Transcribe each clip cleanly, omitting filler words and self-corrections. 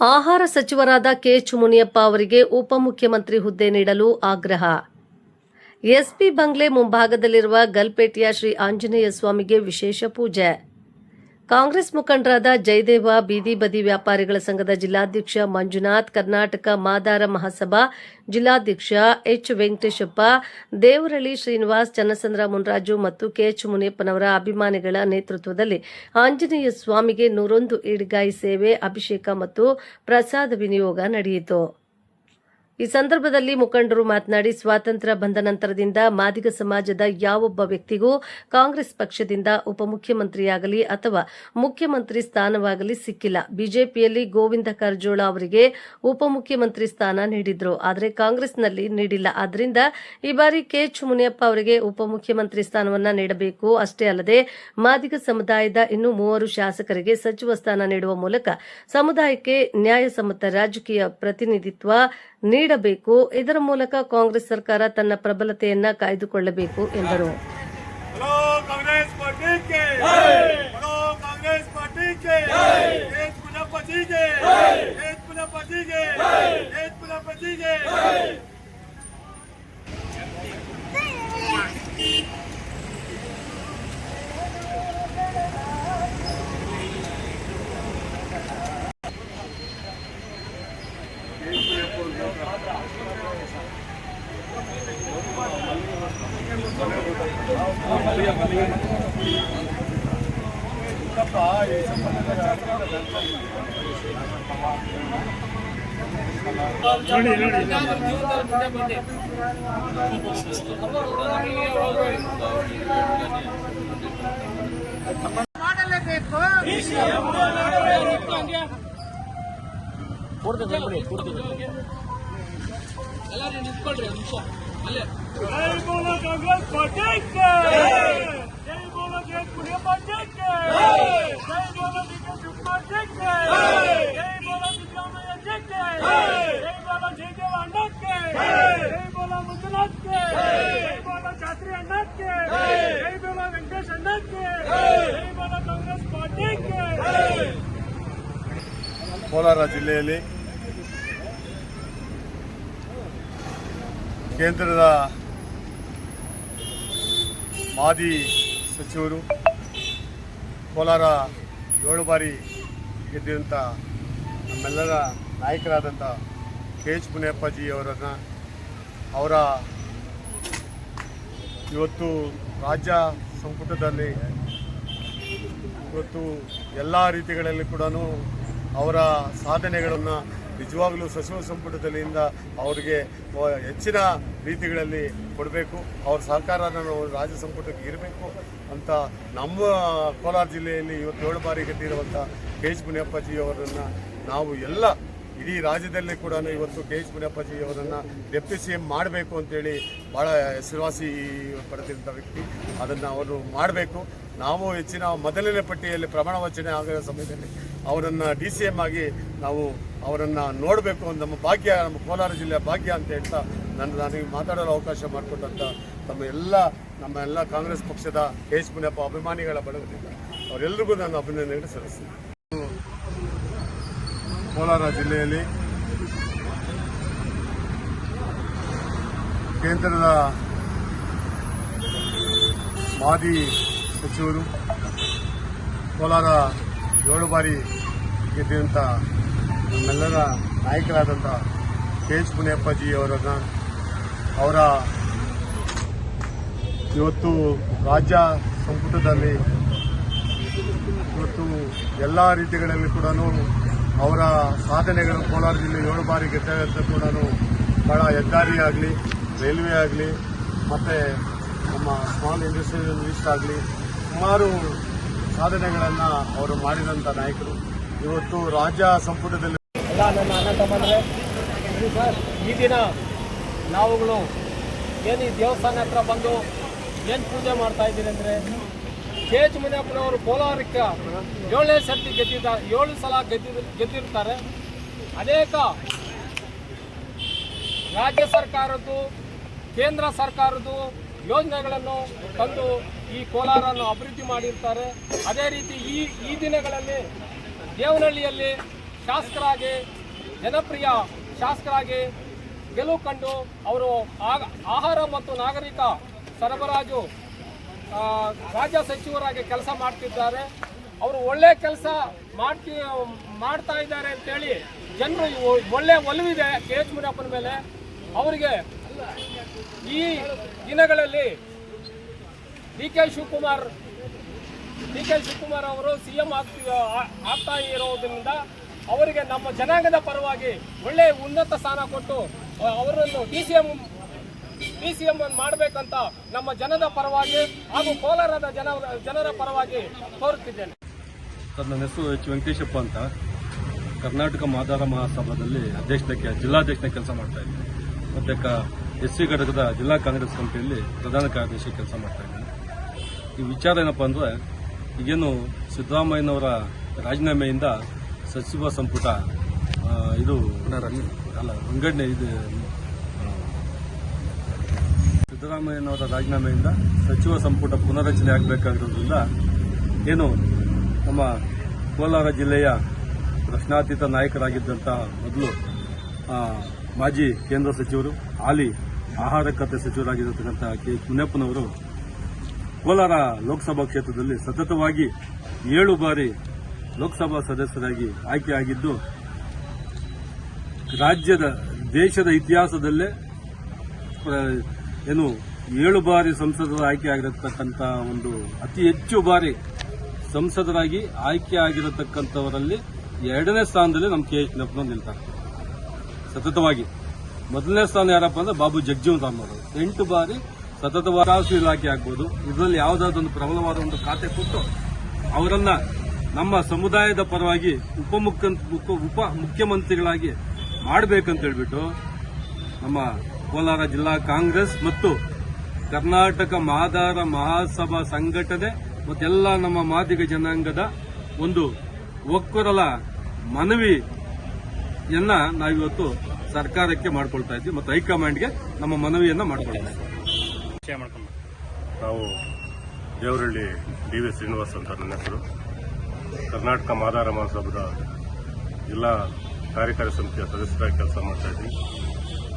ಆಹಾರ ಸಚಿವರಾದ ಕೆಎಚ್ ಮುನಿಯಪ್ಪ ಅವರಿಗೆ ಉಪಮುಖ್ಯಮಂತ್ರಿ ಹುದ್ದೆ ನೀಡಲು ಆಗ್ರಹ. ಎಸ್ಪಿ ಬಂಗ್ಲೆ ಮುಂಭಾಗದಲ್ಲಿರುವ ಗಲ್ಪೇಟೆಯ ಶ್ರೀ ಆಂಜನೇಯ ಸ್ವಾಮಿಗೆ ವಿಶೇಷ ಪೂಜೆ. ಕಾಂಗ್ರೆಸ್ ಮುಖಂಡರಾದ ಜಯದೇವ, ಬೀದಿ ಬದಿ ವ್ಯಾಪಾರಿಗಳ ಸಂಘದ ಜಿಲ್ಲಾಧ್ಯಕ್ಷ ಮಂಜುನಾಥ್, ಕರ್ನಾಟಕ ಮಾದಾರ ಮಹಾಸಭಾ ಜಿಲ್ಲಾಧ್ಯಕ್ಷ ಎಚ್ ವೆಂಕಟೇಶಪ್ಪ, ದೇವರಳ್ಳಿ ಶ್ರೀನಿವಾಸ್, ಚನ್ನಸಂದ್ರ ಮುನ್ರಾಜು ಮತ್ತು ಕೆಎಚ್ ಮುನಿಯಪ್ಪನವರ ಅಭಿಮಾನಿಗಳ ನೇತೃತ್ವದಲ್ಲಿ ಆಂಜನೇಯ ಸ್ವಾಮಿಗೆ 101 ಈಡ್ಗಾಯಿ ಸೇವೆ, ಅಭಿಷೇಕ ಮತ್ತು ಪ್ರಸಾದ ವಿನಿಯೋಗ ನಡೆಯಿತು. ಈ ಸಂದರ್ಭದಲ್ಲಿ ಮುಖಂಡರು ಮಾತನಾಡಿ, ಸ್ವಾತಂತ್ರ್ಯ ಬಂದ ನಂತರದಿಂದ ಮಾದಿಗ ಸಮಾಜದ ಯಾವೊಬ್ಬ ವ್ಯಕ್ತಿಗೂ ಕಾಂಗ್ರೆಸ್ ಪಕ್ಷದಿಂದ ಉಪಮುಖ್ಯಮಂತ್ರಿಯಾಗಲಿ ಅಥವಾ ಮುಖ್ಯಮಂತ್ರಿ ಸ್ಥಾನವಾಗಲಿ ಸಿಕ್ಕಿಲ್ಲ. ಬಿಜೆಪಿಯಲ್ಲಿ ಗೋವಿಂದ ಕಾರಜೋಳ ಅವರಿಗೆ ಉಪಮುಖ್ಯಮಂತ್ರಿ ಸ್ಥಾನ ನೀಡಿದ್ರು, ಆದರೆ ಕಾಂಗ್ರೆಸ್ನಲ್ಲಿ ನೀಡಿಲ್ಲ. ಆದ್ದರಿಂದ ಈ ಬಾರಿ ಕೆಎಚ್ ಮುನಿಯಪ್ಪ ಅವರಿಗೆ ಉಪಮುಖ್ಯಮಂತ್ರಿ ಸ್ಥಾನವನ್ನ ನೀಡಬೇಕು. ಅಷ್ಟೇ ಅಲ್ಲದೆ ಮಾದಿಗ ಸಮುದಾಯದ ಇನ್ನೂ 3 ಶಾಸಕರಿಗೆ ಸಚಿವ ಸ್ಥಾನ ನೀಡುವ ಮೂಲಕ ಸಮುದಾಯಕ್ಕೆ ನ್ಯಾಯಸಮ್ಮತ ರಾಜಕೀಯ ಪ್ರತಿನಿಧಿತ್ವ ನೀಡಬೇಕು. ಇದರ ಮೂಲಕ ಕಾಂಗ್ರೆಸ್ ಸರ್ಕಾರ ತನ್ನ ಪ್ರಬಲತೆಯನ್ನ ಕಾಯ್ದುಕೊಳ್ಳಬೇಕು ಎಂದರು. ಎಲ್ಲರೂ ನಿಂತ್ಕೊಳ್ರಿ ನಿಮಿಷ ಅಲ್ಲೇ. जय बोलो कांग्रेस पार्टी के, जय बोलो केएच मुनियप्ಪ के, जय बोलो डीके पार्टी के, जय बोलो सिद्धरामಯ್ಯ के, जय बोलो जयदेव अण्णा के, जय बोलो मंजुनाथ के, जय बोलो शास्त्री अण्णा के, जय बोलो वेंकटेश अण्णा के, जय बोलो कांग्रेस पार्टी के. ಕೋಲಾರ ಜಿಲ್ಲೆಯಲ್ಲಿ ಕೇಂದ್ರದ ಮಾಜಿ ಸಚಿವರು, ಕೋಲಾರ 7 ಬಾರಿ ಗೆದ್ದಂಥ ನಮ್ಮೆಲ್ಲರ ನಾಯಕರಾದಂಥ ಕೆಎಚ್ ಮುನಿಯಪ್ಪಾಜಿ ಅವರ ಇವತ್ತು ರಾಜ್ಯ ಸಂಪುಟದಲ್ಲಿ ಇವತ್ತು ಎಲ್ಲ ರೀತಿಗಳಲ್ಲಿ ಕೂಡ ಅವರ ಸಾಧನೆಗಳನ್ನು ನಿಜವಾಗಲೂ ಸಚಿವ ಸಂಪುಟದಲ್ಲಿಂದ ಅವರಿಗೆ ಹೆಚ್ಚಿನ ರೀತಿಗಳಲ್ಲಿ ಕೊಡಬೇಕು. ಅವ್ರ ಸಹಕಾರ ರಾಜ್ಯ ಸಂಪುಟಕ್ಕೆ ಇರಬೇಕು ಅಂತ ನಮ್ಮ ಕೋಲಾರ ಜಿಲ್ಲೆಯಲ್ಲಿ ಇವತ್ತು 7 ಬಾರಿ ಗೆದ್ದಿರುವಂಥ ಕೆಎಚ್ ಮುನಿಯಪ್ಪಾಜಿ ಅವರನ್ನು ನಾವು ಎಲ್ಲ ಇಡೀ ರಾಜ್ಯದಲ್ಲಿ ಕೂಡ ಇವತ್ತು ಕೆಎಚ್ ಮುನಿಯಪ್ಪಾಜಿ ಅವರನ್ನು ಡೆಪ್ಟಿ CM ಮಾಡಬೇಕು ಅಂತೇಳಿ ಭಾಳ ಹೆಸರುವಾಸಿ ಪಡೆದಿದ್ದ ವ್ಯಕ್ತಿ. ಅದನ್ನು ಅವರು ಮಾಡಬೇಕು. ನಾವು ಹೆಚ್ಚಿನ ಮೊದಲನೇ ಪಟ್ಟಿಯಲ್ಲಿ ಪ್ರಮಾಣ ವಚನೆ ಆಗಿರೋ ಸಮಯದಲ್ಲಿ ಅವರನ್ನು DCM ಆಗಿ ನಾವು ಅವರನ್ನು ನೋಡಬೇಕು. ನಮ್ಮ ಭಾಗ್ಯ, ನಮ್ಮ ಕೋಲಾರ ಜಿಲ್ಲೆಯ ಭಾಗ್ಯ ಅಂತ ಹೇಳ್ತಾ ನನಗೆ ಮಾತಾಡಲು ಅವಕಾಶ ಮಾಡಿಕೊಟ್ಟಂಥ ನಮ್ಮ ಎಲ್ಲ ಕಾಂಗ್ರೆಸ್ ಪಕ್ಷದ ಕೆಎಚ್ ಮುನಿಯಪ್ಪ ಅಭಿಮಾನಿಗಳ ಬಳಗದಿಂದ ಅವರೆಲ್ಲರಿಗೂ ನಾನು ಅಭಿನಂದನೆ ಸಲ್ಲಿಸ್ತೀನಿ. ಕೋಲಾರ ಜಿಲ್ಲೆಯಲ್ಲಿ ಕೇಂದ್ರದ ಮಾಜಿ ಸಚಿವರು, ಕೋಲಾರ 7 ಬಾರಿ ಗೆದ್ದಂಥ ನಮ್ಮೆಲ್ಲರ ನಾಯಕರಾದಂಥ ಕೆಎಚ್ ಮುನಿಯಪ್ಪಾಜಿ ಅವರ ಇವತ್ತು ರಾಜ್ಯ ಸಂಪುಟದಲ್ಲಿ ಇವತ್ತು ಎಲ್ಲ ರೀತಿಗಳಲ್ಲಿ ಕೂಡ ಅವರ ಸಾಧನೆಗಳು, ಕೋಲಾರ ಜಿಲ್ಲೆ 7 ಬಾರಿ ಗೆದ್ದಂಥ ಕೂಡ ಭಾಳ ಹೆದ್ದಾರಿ ಆಗಲಿ, ರೈಲ್ವೆ ಆಗಲಿ, ಮತ್ತು ನಮ್ಮ ಸ್ಮಾಲ್ ಇಂಡಸ್ಟ್ರಿಯಲ್ ಲಿಸ್ಟ್ ಆಗಲಿ ಸುಮಾರು ಸಾಧನೆಗಳನ್ನು ಅವರು ಮಾಡಿದಂಥ ನಾಯಕರು. ಇವತ್ತು ರಾಜ್ಯ ಸಂಪುಟದಲ್ಲಿ ಎಲ್ಲ ನನ್ನ ಅಣ್ಣ ತಮ್ಮಂದ್ರೆ ಈ ದಿನ ನಾವುಗಳು ಏನು ಈ ದೇವಸ್ಥಾನ ಹತ್ರ ಬಂದು ಏನು ಪೂಜೆ ಮಾಡ್ತಾ ಇದ್ದೀರಿ ಅಂದರೆ, ಕೆಎಚ್ ಮುನಿಯಪ್ಪನವರು ಕೋಲಾರಕ್ಕೆ 7ನೇ ಸರ್ತಿ ಗೆದ್ದಿದ್ದಾರೆ, 7 ಸಲ ಗೆದ್ದಿರ್ತಾರೆ. ಅನೇಕ ರಾಜ್ಯ ಸರ್ಕಾರದ್ದು, ಕೇಂದ್ರ ಸರ್ಕಾರದ್ದು ಯೋಜನೆಗಳನ್ನು ತಂದು ಈ ಕೋಲಾರನ್ನು ಅಭಿವೃದ್ಧಿ ಮಾಡಿರ್ತಾರೆ. ಅದೇ ರೀತಿ ಈ ದಿನಗಳಲ್ಲಿ ದೇವನಹಳ್ಳಿಯಲ್ಲಿ ಶಾಸಕರಾಗಿ ಜನಪ್ರಿಯ ಶಾಸಕರಾಗಿ ಗೆಲುವು ಕಂಡು ಅವರು ಆಹಾರ ಮತ್ತು ನಾಗರಿಕ ಸರಬರಾಜು ರಾಜ್ಯ ಸಚಿವರಾಗಿ ಕೆಲಸ ಮಾಡ್ತಿದ್ದಾರೆ. ಅವರು ಒಳ್ಳೆ ಕೆಲಸ ಮಾಡ್ತಾ ಇದ್ದಾರೆ ಅಂತೇಳಿ ಜನರು ಒಳ್ಳೆ ಒಲವಿದೆ KH ಮುನಿಯಪ್ಪನ ಮೇಲೆ. ಅವರಿಗೆ ಈ ದಿನಗಳಲ್ಲಿ ಡಿ ಕೆ ಶಿವಕುಮಾರ್ ಅವರು CM ಆಗ್ತಾ ಇರೋದ್ರಿಂದ ಅವರಿಗೆ ನಮ್ಮ ಜನಾಂಗದ ಪರವಾಗಿ ಒಳ್ಳೆ ಉನ್ನತ ಸ್ಥಾನ ಕೊಟ್ಟು ಅವರನ್ನು DCM ಮಾಡಬೇಕಂತ ನಮ್ಮ ಜನದ ಪರವಾಗಿ ಹಾಗೂ ಕೋಲಾರದ ಜನರ ಪರವಾಗಿ ಕೋರುತ್ತಿದ್ದೇನೆ. ನನ್ನ ಹೆಸರು H. ವೆಂಕಟೇಶಪ್ಪ ಅಂತ. ಕರ್ನಾಟಕ ಮಾದಾರ ಮಹಾಸಭಾದಲ್ಲಿ ಜಿಲ್ಲಾಧ್ಯಕ್ಷನ ಕೆಲಸ ಮಾಡ್ತಾ ಇದ್ದೀನಿ. ಮತ್ತು SC ಘಟಕದ ಜಿಲ್ಲಾ ಕಾಂಗ್ರೆಸ್ ಕಮಿಟಿಯಲ್ಲಿ ಪ್ರಧಾನ ಕಾರ್ಯದರ್ಶಿ ಕೆಲಸ ಮಾಡ್ತಾ ಇದ್ದೀನಿ. ಈ ವಿಚಾರ ಏನಪ್ಪ ಅಂದರೆ, ಈಗೇನು ಸಿದ್ದರಾಮಯ್ಯನವರ ರಾಜೀನಾಮೆಯಿಂದ ಸಚಿವ ಸಂಪುಟ ವಿಂಗಡಣೆ ಸಿದ್ದರಾಮಯ್ಯನವರ ರಾಜೀನಾಮೆಯಿಂದ ಸಚಿವ ಸಂಪುಟ ಪುನರ್ರಚನೆ ಆಗಬೇಕಾಗಿರೋದ್ರಿಂದ ಏನು ನಮ್ಮ ಕೋಲಾರ ಜಿಲ್ಲೆಯ ಪ್ರಶ್ನಾತೀತ ನಾಯಕರಾಗಿದ್ದಂತಹ ಮೊದಲು ಮಾಜಿ ಕೇಂದ್ರ ಸಚಿವರು, ಹಾಲಿ ಆಹಾರ ಖಾತೆ ಸಚಿವರಾಗಿರತಕ್ಕಂಥ KH ಮುನಿಯಪ್ಪನವರು ಕೋಲಾರ ಲೋಕಸಭಾ ಕ್ಷೇತ್ರದಲ್ಲಿ ಸತತವಾಗಿ 7 ಬಾರಿ ಲೋಕಸಭಾ ಸದಸ್ಯರಾಗಿ ಆಯ್ಕೆಯಾಗಿದ್ದು, ದೇಶದ ಇತಿಹಾಸದಲ್ಲೇ 7 ಬಾರಿ ಸಂಸದರು ಆಯ್ಕೆಯಾಗಿರತಕ್ಕಂಥ ಒಂದು ಅತಿ ಹೆಚ್ಚು ಬಾರಿ ಸಂಸದರಾಗಿ ಆಯ್ಕೆಯಾಗಿರತಕ್ಕಂಥವರಲ್ಲಿ 2ನೇ ಸ್ಥಾನದಲ್ಲಿ ನಮ್ಮ KH ಮುನಿಯಪ್ಪನವರು ನಿಲ್ತಾರೆ ಸತತವಾಗಿ. ಮೊದಲನೇ ಸ್ಥಾನ ಯಾರಪ್ಪ ಅಂದ್ರೆ ಬಾಬು ಜಗಜೀವನ್ ರಾಮ್ ಅವರು 8 ಬಾರಿ ಸತತವಾದ ಹಣಕಾಸು ಇಲಾಖೆ ಆಗ್ಬೋದು, ಇದರಲ್ಲಿ ಯಾವುದಾದೊಂದು ಪ್ರಬಲವಾದ ಒಂದು ಖಾತೆ ಕೊಟ್ಟು ಅವರನ್ನ ನಮ್ಮ ಸಮುದಾಯದ ಪರವಾಗಿ ಉಪ ಮುಖ್ಯಮಂತ್ರಿಗಳಾಗಿ ಮಾಡಬೇಕಂತ ಹೇಳ್ಬಿಟ್ಟು ನಮ್ಮ ಕೋಲಾರ ಜಿಲ್ಲಾ ಕಾಂಗ್ರೆಸ್ ಮತ್ತು ಕರ್ನಾಟಕ ಮಾದಾರ ಮಹಾಸಭಾ ಸಂಘಟನೆ ಮತ್ತೆಲ್ಲ ನಮ್ಮ ಮಾದಿಗ ಜನಾಂಗದ ಒಂದು ಒಕ್ಕೊರಲ ಮನವಿಯನ್ನ ನಾವಿವತ್ತು ಸರ್ಕಾರಕ್ಕೆ ಮಾಡ್ಕೊಳ್ತಾ ಇದ್ವಿ ಮತ್ತು ಹೈಕಮಾಂಡ್ಗೆ ನಮ್ಮ ಮನವಿಯನ್ನ ಮಾಡ್ಕೊಳ್ತಾ ಇದ್ವಿ. ನಾವು ದೇವರಹಳ್ಳಿ DV ಶ್ರೀನಿವಾಸ್ ಅಂತ ನನ್ನ ಹೆಸರು. ಕರ್ನಾಟಕ ಮಾದಾರ ಮಹಾಸಭಾದ ಜಿಲ್ಲಾ ಕಾರ್ಯಕಾರಿ ಸಮಿತಿಯ ಸದಸ್ಯರಾಗಿ ಕೆಲಸ ಮಾಡ್ತಾ ಇದ್ದೀನಿ.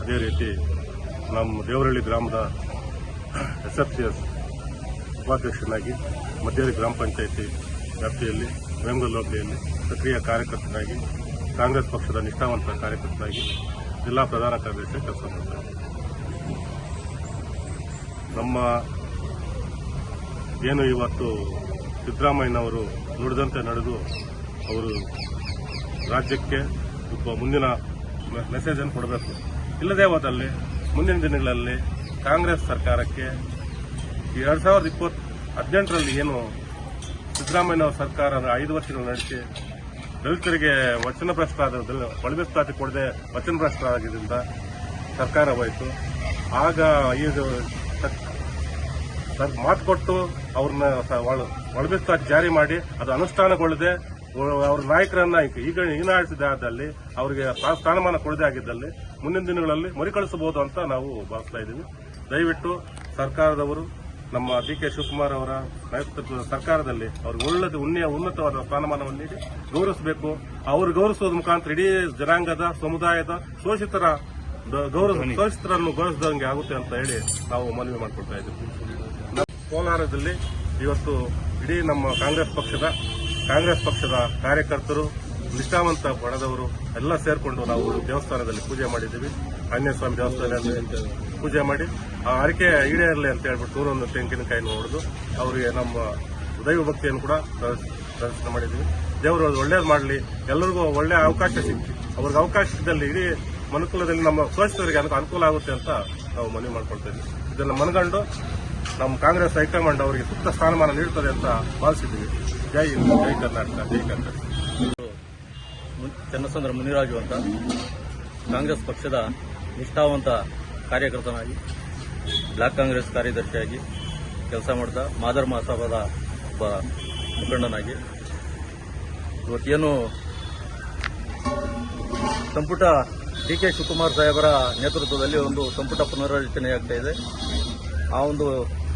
ಅದೇ ರೀತಿ ನಮ್ಮ ದೇವರಹಳ್ಳಿ ಗ್ರಾಮದ SFCS ಉಪಾಧ್ಯಕ್ಷನಾಗಿ ಮಧ್ಯಹಳ್ಳಿ ಗ್ರಾಮ ಪಂಚಾಯಿತಿ ವ್ಯಾಪ್ತಿಯಲ್ಲಿ ವೇಮಗಲ್ ಹೋಬಳಿಯಲ್ಲಿ ಸಕ್ರಿಯ ಕಾರ್ಯಕರ್ತನಾಗಿ ಕಾಂಗ್ರೆಸ್ ಪಕ್ಷದ ನಿಷ್ಠಾವಂತ ಕಾರ್ಯಕರ್ತನಾಗಿ ಜಿಲ್ಲಾ ಪ್ರಧಾನ ಕಾರ್ಯದರ್ಶಿ ಕೆಲಸ ಮಾಡ್ತಾ ಇದ್ದೀನಿ. ನಮ್ಮ ಏನು ಇವತ್ತು ಸಿದ್ದರಾಮಯ್ಯನವರು ನುಡಿದಂತೆ ನಡೆದು ಅವರು ರಾಜ್ಯಕ್ಕೆ ಮುಂದಿನ ಮೆಸೇಜ್ ಅನ್ನು ಕೊಡಬೇಕು. ಇಲ್ಲದೇ ಹೋದಲ್ಲಿ ಮುಂದಿನ ದಿನಗಳಲ್ಲಿ ಕಾಂಗ್ರೆಸ್ ಸರ್ಕಾರಕ್ಕೆ 2018ರಲ್ಲಿ ಏನು ಸಿದ್ದರಾಮಯ್ಯನವರ ಸರ್ಕಾರ 5 ವರ್ಷಗಳು ನಡೆಸಿ ದಲಿತರಿಗೆ ಒಳಮೀಸಲಾತಿ ಕೊಡದೆ ವಚನಭ್ರಷ್ಟರಾಗಿದ್ದರಿಂದ ಸರ್ಕಾರ ಹೋಯಿತು. ಆಗ ಇದು ಮಾತು ಕೊಟ್ಟು ಅವ್ರನ್ನ ಒಳಮೀಸಲಾತಿ ಜಾರಿ ಮಾಡಿ ಅದು ಅನುಷ್ಠಾನಗೊಳ್ಳದೆ ಅವ್ರ ನಾಯಕರನ್ನ ಈಗ ಹೀನಾಡಿಸಿದಲ್ಲಿ ಅವರಿಗೆ ಸ್ಥಾನಮಾನ ಕೊಡದೇ ಆಗಿದ್ದಲ್ಲಿ ಮುಂದಿನ ದಿನಗಳಲ್ಲಿ ಮರುಕಳಿಸಬಹುದು ಅಂತ ನಾವು ಭಾವಿಸ್ತಾ ಇದ್ದೀವಿ. ದಯವಿಟ್ಟು ಸರ್ಕಾರದವರು ನಮ್ಮ DK ಶಿವಕುಮಾರ್ ಅವರ ನೇತೃತ್ವದ ಸರ್ಕಾರದಲ್ಲಿ ಅವ್ರಿಗೆ ಉನ್ನತವಾದ ಸ್ಥಾನಮಾನವನ್ನು ನೀಡಿ ಗೌರವಿಸಬೇಕು. ಅವರು ಗೌರವಿಸುವ ಮುಖಾಂತರ ಇಡೀ ಜನಾಂಗದ ಸಮುದಾಯದ ಶೋಷಿತರನ್ನು ಗೌರವಿಸಿದಂಗೆ ಆಗುತ್ತೆ ಅಂತ ಹೇಳಿ ನಾವು ಮನವಿ ಮಾಡಿಕೊಳ್ತಾ ಇದ್ದೀವಿ. ಕೋಲಾರದಲ್ಲಿ ಇವತ್ತು ಇಡೀ ನಮ್ಮ ಕಾಂಗ್ರೆಸ್ ಪಕ್ಷದ ಕಾರ್ಯಕರ್ತರು, ನಿಷ್ಠಾವಂತ ಬಣದವರು ಎಲ್ಲ ಸೇರ್ಕೊಂಡು ನಾವು ದೇವಸ್ಥಾನದಲ್ಲಿ ಪೂಜೆ ಮಾಡಿದ್ದೀವಿ. ಆಂಜನೇಯ ಸ್ವಾಮಿ ದೇವಸ್ಥಾನದಲ್ಲಿ ಪೂಜೆ ಮಾಡಿ ಆ ಹರಕೆ ಈಡೇರಲಿ ಅಂತ ಹೇಳ್ಬಿಟ್ಟು 101 ತೆಂಗಿನಕಾಯಿನ ಹೊಡೆದು ಅವರಿಗೆ ನಮ್ಮ ದೈವ ಭಕ್ತಿಯನ್ನು ಕೂಡ ಪ್ರದರ್ಶನ ಮಾಡಿದ್ದೀವಿ. ದೇವರು ಒಳ್ಳೇದು ಮಾಡಲಿ, ಎಲ್ಲರಿಗೂ ಒಳ್ಳೆಯ ಅವಕಾಶ ಸಿಕ್ಕಿ ಅವ್ರಿಗೆ ಅವಕಾಶದಲ್ಲಿ ಇಡೀ ಮನುಕುಲದಲ್ಲಿ ನಮ್ಮ ಶೋಷಿತರಿಗೆ ಅನುಕೂಲ ಆಗುತ್ತೆ ಅಂತ ನಾವು ಮನವಿ ಮಾಡ್ಕೊಳ್ತಾ ಇದ್ದೀವಿ. ಇದನ್ನು ಮನಗಂಡು ನಮ್ಮ ಕಾಂಗ್ರೆಸ್ ಹೈಕಮಾಂಡ್ ಅವರಿಗೆ ಸೂಕ್ತ ಸ್ಥಾನಮಾನ ನೀಡುತ್ತದೆ ಅಂತ ಭಾವಿಸಿದ್ದೀವಿ. ಜೈ ಹಿಂದ್, ಜೈ ಕರ್ನಾಟಕ, ಜೈ ಕಾಂಗ್ರೆಸ್. ಚನ್ನಸಂದ್ರ ಮುನಿರಾಜು ಅಂತ ಕಾಂಗ್ರೆಸ್ ಪಕ್ಷದ ನಿಷ್ಠಾವಂತ ಕಾರ್ಯಕರ್ತನಾಗಿ ಬ್ಲಾಕ್ ಕಾಂಗ್ರೆಸ್ ಕಾರ್ಯದರ್ಶಿಯಾಗಿ ಕೆಲಸ ಮಾಡಿದ ಮಾದಾರ ಮಹಾಸಭಾದ ಒಬ್ಬ ಮುಖಂಡನಾಗಿ ಇವತ್ತೇನು ಸಂಪುಟ DK ಶಿವಕುಮಾರ್ ಸಾಹೇಬರ ನೇತೃತ್ವದಲ್ಲಿ ಒಂದು ಸಂಪುಟ ಪುನರ್ರಚನೆಯಾಗ್ತಾ ಇದೆ. ಆ ಒಂದು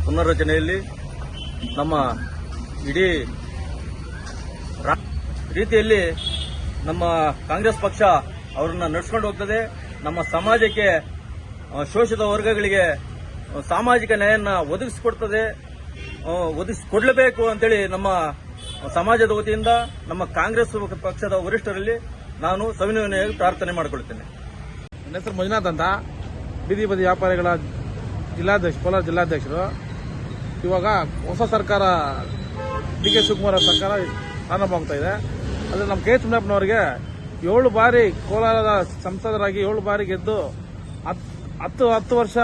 ಪುನರ್ರಚನೆಯಲ್ಲಿ ನಮ್ಮ ಇಡೀ ರೀತಿಯಲ್ಲಿ ನಮ್ಮ ಕಾಂಗ್ರೆಸ್ ಪಕ್ಷ ಅವರನ್ನ ನಡೆಸ್ಕೊಂಡು ಹೋಗ್ತದೆ. ನಮ್ಮ ಸಮಾಜಕ್ಕೆ ಶೋಷಿತ ವರ್ಗಗಳಿಗೆ ಸಾಮಾಜಿಕ ನ್ಯಾಯನ ಒದಗಿಸಿಕೊಡ್ಲೇಬೇಕು ಅಂತೇಳಿ ನಮ್ಮ ಸಮಾಜದ ವತಿಯಿಂದ ನಮ್ಮ ಕಾಂಗ್ರೆಸ್ ಪಕ್ಷದ ವರಿಷ್ಠರಲ್ಲಿ ನಾನು ಸವಿನಯವಾಗಿ ಪ್ರಾರ್ಥನೆ ಮಾಡಿಕೊಳ್ತೇನೆ. ನನ್ನ ಹೆಸರು ಮಂಜುನಾಥ್ ಅಂತ, ಬೀದಿ ಬದಿ ವ್ಯಾಪಾರಿಗಳ ಜಿಲ್ಲಾಧ್ಯಕ್ಷ, ಕೋಲಾರ ಜಿಲ್ಲಾಧ್ಯಕ್ಷರು. ಇವಾಗ ಹೊಸ ಸರ್ಕಾರ ಡಿ.ಕೆ. ಶಿವಕುಮಾರ್ ಸರ್ಕಾರ ಪ್ರಾರಂಭವಾಗ್ತಾ ಇದೆ. ಆದರೆ ನಮ್ಮ ಕೆ. ಚುಮಣ್ಣಪ್ಪನವರಿಗೆ 7 ಬಾರಿ ಕೋಲಾರದ ಸಂಸದರಾಗಿ 7 ಬಾರಿ ಗೆದ್ದು 10 ವರ್ಷ